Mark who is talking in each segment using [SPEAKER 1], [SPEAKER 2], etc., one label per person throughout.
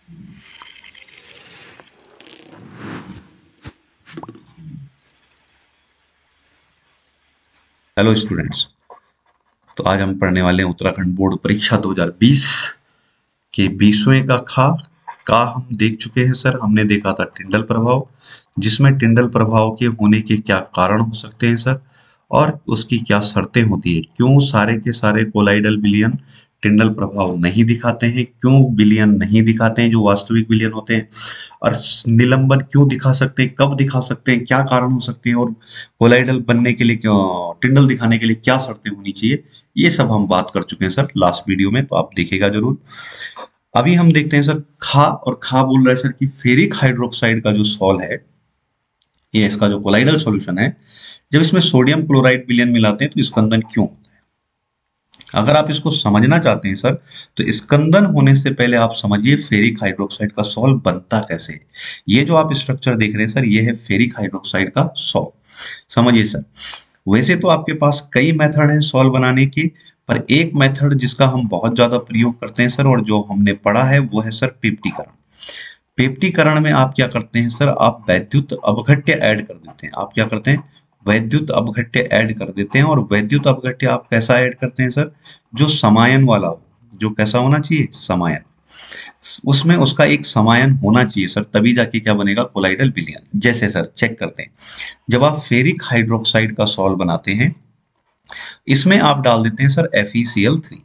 [SPEAKER 1] Hello students. तो आज हम पढ़ने वाले हैं उत्तराखंड बोर्ड परीक्षा 2020 के 20वें का हम देख चुके हैं सर। हमने देखा था टिंडल प्रभाव, जिसमें टिंडल प्रभाव के होने के क्या कारण हो सकते हैं सर, और उसकी क्या शर्तें होती है, क्यों सारे के सारे कोलाइडल विलयन टिंडल प्रभाव नहीं दिखाते हैं, क्यों विलयन नहीं दिखाते हैं जो वास्तविक विलयन होते हैं, और निलंबन क्यों दिखा सकते हैं, कब दिखा सकते हैं, क्या कारण हो सकते हैं, और कोलाइडल बनने के लिए क्यों, टिंडल दिखाने के लिए क्या शर्तें होनी चाहिए, ये सब हम बात कर चुके हैं सर लास्ट वीडियो में, तो आप देखिएगा जरूर। अभी हम देखते हैं सर खा बोल रहा है सर कि फेरिक हाइड्रोक्साइड का जो सॉल है, ये इसका जो कोलाइडल सॉल्यूशन है, जब इसमें सोडियम क्लोराइड विलयन मिलाते हैं तो स्कंदन क्यों होता है। अगर आप इसको समझना चाहते हैं सर, तो स्कंदन होने से पहले आप समझिए फेरिक हाइड्रोक्साइड का सॉल बनता कैसे है। ये जो आप स्ट्रक्चर देख रहे हैं सर, ये है फेरिक हाइड्रोक्साइड का सॉल। समझिए सर, वैसे तो आपके पास कई मेथड हैं सॉल्व बनाने के, पर एक मेथड जिसका हम बहुत ज्यादा प्रयोग करते हैं सर, और जो हमने पढ़ा है वो है सर पेप्टीकरण। पेप्टीकरण में आप क्या करते हैं सर, आप वैद्युत अपघट्य ऐड कर देते हैं। आप क्या करते हैं, वैद्युत अपघट्य ऐड कर देते हैं। और वैद्युत अपघट्य आप कैसा ऐड करते हैं सर, जो समायन वाला हो, जो कैसा होना चाहिए, समायन। उसमें उसका एक समायन होना चाहिए सर, तभी जाके क्या बनेगा, कोलाइडल विलयन। जैसे सर चेक करते हैं, जब आप फेरिक हाइड्रोक्साइड का सॉल्व बनाते हैं, इसमें आप डाल देते हैं सर FeCl3।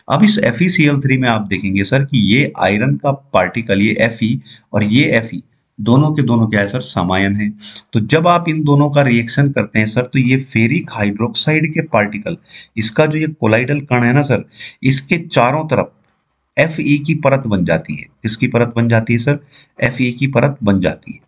[SPEAKER 1] अब इस FeCl3 में आप देखेंगे सर कि ये आयरन का पार्टिकल, ये Fe और ये Fe दोनों के दोनों क्या है सर, समायन है। तो जब आप इन दोनों का रिएक्शन करते हैं सर, तो ये फेरिक हाइड्रोक्साइड के पार्टिकल, इसका जो ये कोलाइडल कण है ना सर, इसके चारों तरफ Fe की परत बन जाती है। किसकी परत बन जाती है सर, Fe की परत बन जाती है।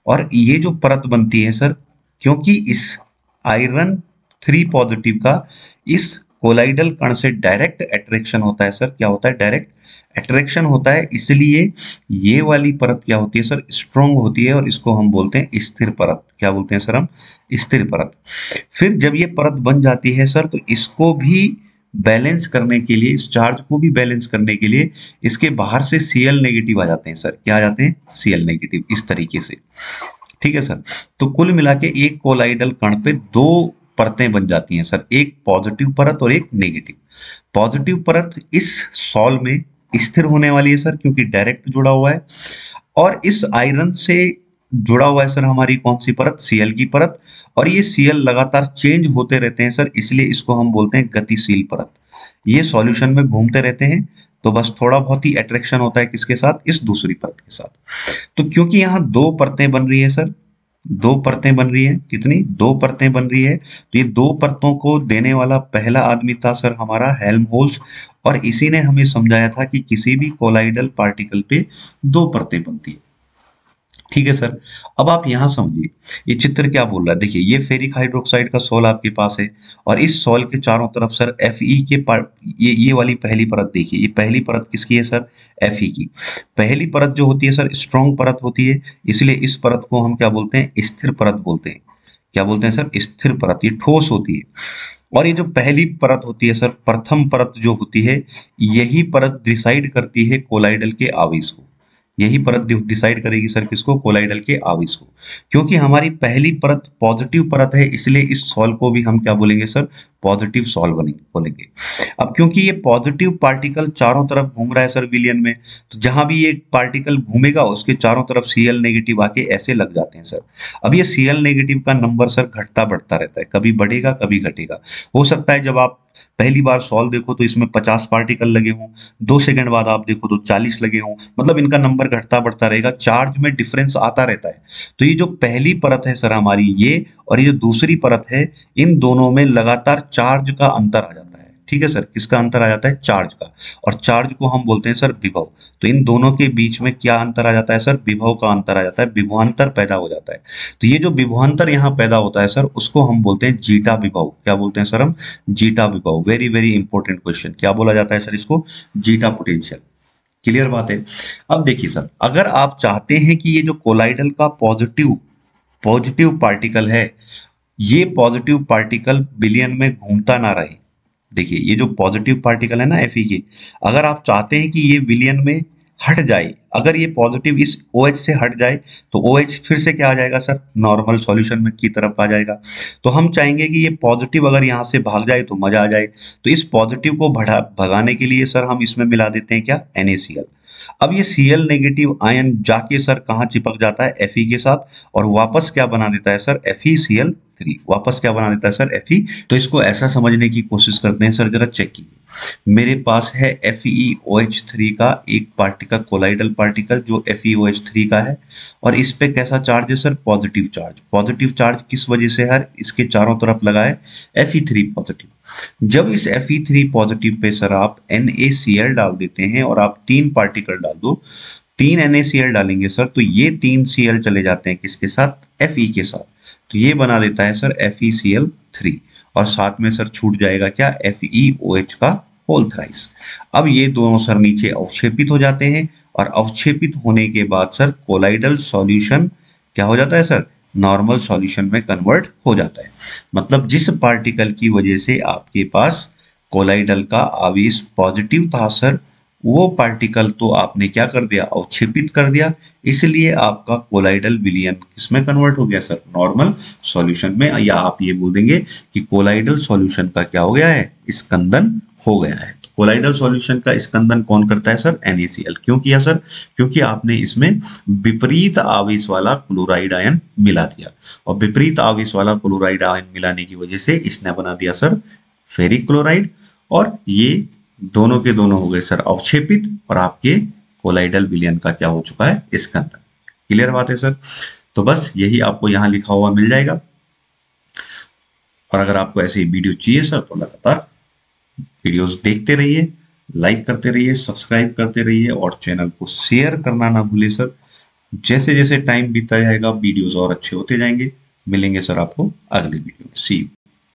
[SPEAKER 1] और ये जो परत बनती है सर, क्योंकि इस आयरन 3 पॉजिटिव का इस कोलाइडल कण से डायरेक्ट अट्रैक्शन होता है सर, क्या होता है, डायरेक्ट अट्रैक्शन होता है, इसलिए ये वाली परत क्या होती है सर, स्ट्रोंग होती है, और इसको हम बोलते हैं स्थिर परत। क्या बोलते हैं सर हम, स्थिर परत। फिर जब ये परत बन जाती है सर, तो इसको भी बैलेंस करने के लिए, इस चार्ज को भी बैलेंस करने के लिए इसके बाहर से Cl नेगेटिव आ जाते हैं सर। क्या आ जाते हैं, Cl नेगेटिव, इस तरीके से। ठीक है सर। तो कुल मिला के एक कोलाइडल कण पे दो परतें बन जाती हैं सर, एक पॉजिटिव परत और एक नेगेटिव। पॉजिटिव परत इस सॉल में स्थिर होने वाली है सर, क्योंकि डायरेक्ट जुड़ा हुआ है। और इस आयरन से जुड़ा हुआ है सर हमारी कौन सी परत, Cl की परत। और ये Cl लगातार चेंज होते रहते हैं सर, इसलिए इसको हम बोलते हैं गतिशील परत। ये सॉल्यूशन में घूमते रहते हैं, तो बस थोड़ा बहुत ही अट्रैक्शन होता है किसके साथ, इस दूसरी परत के साथ। तो क्योंकि यहाँ दो परतें बन रही है सर, दो परतें बन रही है, कितनी, दो परतें बन रही है, तो ये दो परतों को देने वाला पहला आदमी था सर हमारा हेल्महोल्ट्ज। और इसी ने हमें समझाया था कि किसी भी कोलाइडल पार्टिकल पे दो परतें बनती है। ठीक है सर। अब आप यहां समझिए, ये चित्र क्या बोल रहा है, देखिए ये फेरिक हाइड्रोक्साइड का सॉल आपके पास है, और इस सॉल के चारों तरफ सर Fe के ये वाली पहली परत देखिए, ये पहली परत किसकी है सर, Fe की। पहली परत जो होती है सर, स्ट्रॉन्ग परत होती है, इसलिए इस परत को हम क्या बोलते हैं, स्थिर परत बोलते हैं। क्या बोलते हैं सर, स्थिर परत, ये ठोस होती है। और ये जो पहली परत होती है सर, प्रथम परत जो होती है, यही परत डिसाइड करती है कोलाइडल के आवेश को। यही परत डिसाइड करेगी सर किसको, कोलाइडल के आवेश को। क्योंकि हमारी पहली परत पॉजिटिव परत है, इसलिए इस सॉल को भी हम क्या बोलेंगे सर, पॉजिटिव सॉल बोलेंगे। अब क्योंकि ये पॉजिटिव पार्टिकल चारों तरफ घूम रहा है सर विलियन में, तो जहां भी ये पार्टिकल घूमेगा उसके चारों तरफ Cl नेगेटिव आके ऐसे लग जाते हैं सर। अब ये Cl नेगेटिव का नंबर सर घटता बढ़ता रहता है, कभी बढ़ेगा कभी घटेगा। हो सकता है जब आप पहली बार सॉल्व देखो तो इसमें 50 पार्टिकल लगे हों, 2 सेकंड बाद आप देखो तो 40 लगे हों, मतलब इनका नंबर घटता बढ़ता रहेगा, चार्ज में डिफरेंस आता रहता है। तो ये जो पहली परत है सर हमारी, ये और ये जो दूसरी परत है, इन दोनों में लगातार चार्ज का अंतर आ जाता है। ठीक है सर, किसका अंतर आ जाता है, चार्ज का। और चार्ज को हम बोलते हैं सर विभव। तो इन दोनों के बीच में क्या अंतर आ जाता है सर, विभव का अंतर आ जाता है, विभवांतर पैदा हो जाता है। तो ये जो विभवांतर यहाँ पैदा होता है सर, उसको हम बोलते हैं जीटा विभव। क्या बोलते हैं सर हम, जीटा विभव। वेरी वेरी इंपॉर्टेंट क्वेश्चन, क्या बोला जाता है सर इसको, जीटा पोटेंशियल। क्लियर बात है। अब देखिए सर, अगर आप चाहते हैं कि ये जो कोलाइडल का पॉजिटिव पॉजिटिव पार्टिकल है, ये पॉजिटिव पार्टिकल विलयन में घूमता ना रहे। देखिए ये जो पॉजिटिव पार्टिकल है ना Fe के, अगर आप चाहते हैं कि ये विलयन में हट जाए, अगर ये पॉजिटिव इस OH से हट जाए तो OH फिर से क्या आ जाएगा सर, नॉर्मल सॉल्यूशन में की तरफ आ जाएगा। तो हम चाहेंगे कि ये पॉजिटिव अगर यहाँ से भाग जाए तो मजा आ जाए। तो इस पॉजिटिव को भगाने के लिए सर हम इसमें मिला देते हैं क्या, NaCl। अब ये Cl नेगेटिव आयन जाके सर कहाँ चिपक जाता है, Fe के साथ, और वापस क्या बना देता है सर, FeCl3, वापस क्या बना देता है सर, Fe। तो इसको ऐसा समझने की कोशिश करते हैं सर, जरा चेक कीजिए। मेरे पास है FeOH3 का एक पार्टिकल, कोलाइडल पार्टिकल जो FeOH3 का है, और इस पे कैसा चार्ज है sir, positive charge. Positive charge किस वजह से है, इसके चारों तरफ लगा है Fe3 पॉजिटिव। जब इस Fe3 पॉजिटिव पे सर आप NaCl डाल देते हैं और आप 3 पार्टिकल डाल दो, 3 NaCl डालेंगे सर, तो ये 3 Cl चले जाते हैं किसके साथ, Fe के साथ। तो ये बना देता है सर FeCl3, और साथ में सर छूट जाएगा क्या, FeOH का होल थ्राइस। अब ये दोनों सर नीचे अवक्षेपित हो जाते हैं, और अवक्षेपित होने के बाद सर कोलाइडल सॉल्यूशन क्या हो जाता है सर, नॉर्मल सॉल्यूशन में कन्वर्ट हो जाता है। मतलब जिस पार्टिकल की वजह से आपके पास कोलाइडल का आवेश पॉजिटिव था सर, वो पार्टिकल तो आपने क्या कर दिया, अवक्षेपित कर दिया, इसलिए आपका कोलाइडल विलयन किसमें कन्वर्ट हो गया सर, नॉर्मल सॉल्यूशन में। या आप ये बोल देंगे कि कोलाइडल सॉल्यूशन का क्या हो गया है, स्कंदन हो गया है। तो कोलाइडल सॉल्यूशन का स्कंदन कौन करता है सर, NaCl। क्यों किया सर, क्योंकि आपने इसमें विपरीत आवेश वाला क्लोराइड आयन मिला दिया, और विपरीत आवेश वाला क्लोराइड आयन मिलाने की वजह से इसने बना दिया सर फेरिक क्लोराइड, और ये दोनों के दोनों हो गए सर अवक्षेपित, और आपके कोलाइडल विलयन का क्या हो चुका है, स्कंदन। क्लियर बात है सर। तो बस यही आपको यहाँ लिखा हुआ मिल जाएगा। और अगर आपको ऐसे ही वीडियो चाहिए सर तो लगातार वीडियोस देखते रहिए, लाइक करते रहिए, सब्सक्राइब करते रहिए, और चैनल को शेयर करना ना भूलिए सर। जैसे जैसे टाइम बीतता जाएगा वीडियोस और अच्छे होते जाएंगे। मिलेंगे सर आपको अगले वीडियो में। सी यू।